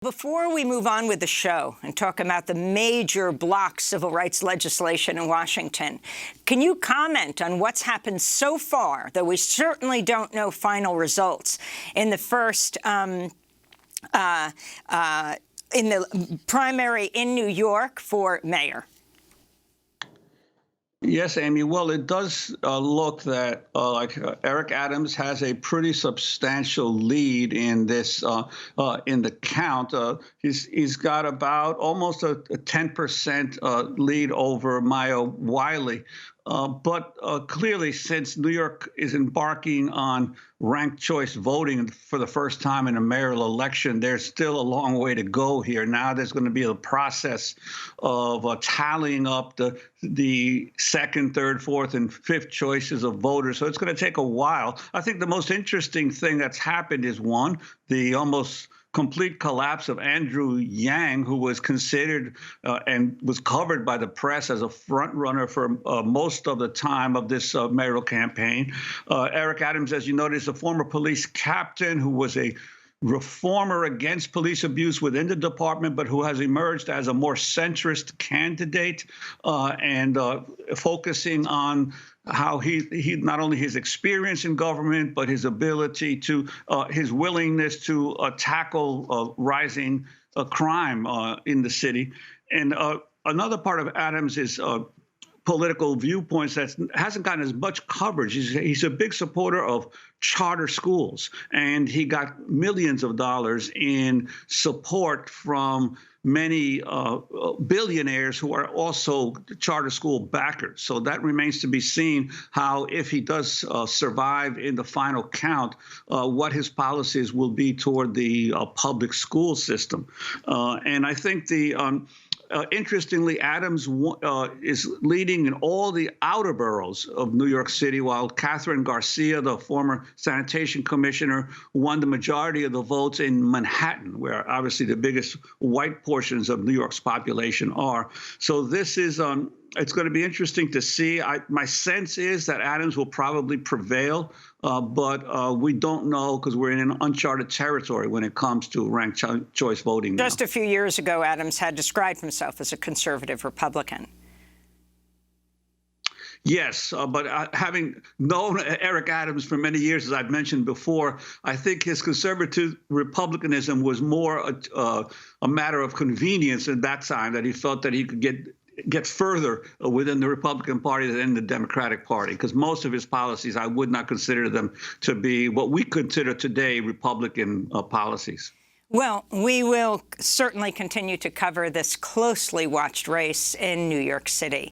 Before we move on with the show and talk about the major block civil rights legislation in Washington, can you comment on what's happened so far, though we certainly don't know final results, in the first in the primary in New York for mayor? Yes, Amy. Well, it does look that Eric Adams has a pretty substantial lead in this in the count. He's got about almost a 10% lead over Maya Wiley. But clearly, since New York is embarking on ranked choice voting for the first time in a mayoral election, there's still a long way to go here. Now there's going to be a process of tallying up the second, third, fourth, and fifth choices of voters. So it's going to take a while. I think the most interesting thing that's happened is, one, the almost complete collapse of Andrew Yang, who was considered and was covered by the press as a front runner for most of the time of this mayoral campaign. Eric Adams, as you noticed, a former police captain who was a reformer against police abuse within the department, but who has emerged as a more centrist candidate and focusing on how he not only his experience in government, but his ability to his willingness to tackle rising crime in the city. And another part of Adams is political viewpoints that hasn't gotten as much coverage. He's a big supporter of charter schools, and he got millions of dollars in support from many billionaires who are also charter school backers. So that remains to be seen how, if he does survive in the final count, what his policies will be toward the public school system. And I think interestingly, Adams is leading in all the outer boroughs of New York City, while Kathryn Garcia, the former Sanitation Commissioner, won the majority of the votes in Manhattan, where obviously the biggest white portions of New York's population are. So this is it's going to be interesting to see. My sense is that Adams will probably prevail, but we don't know because we're in an uncharted territory when it comes to ranked choice voting now. Just a few years ago, Adams had described himself as a conservative Republican. Yes, but having known Eric Adams for many years, as I've mentioned before, I think his conservative republicanism was more a matter of convenience at that time, that he felt that he could get further within the Republican Party than in the Democratic Party, because most of his policies, I would not consider them to be what we consider today Republican policies. Well, we will certainly continue to cover this closely watched race in New York City.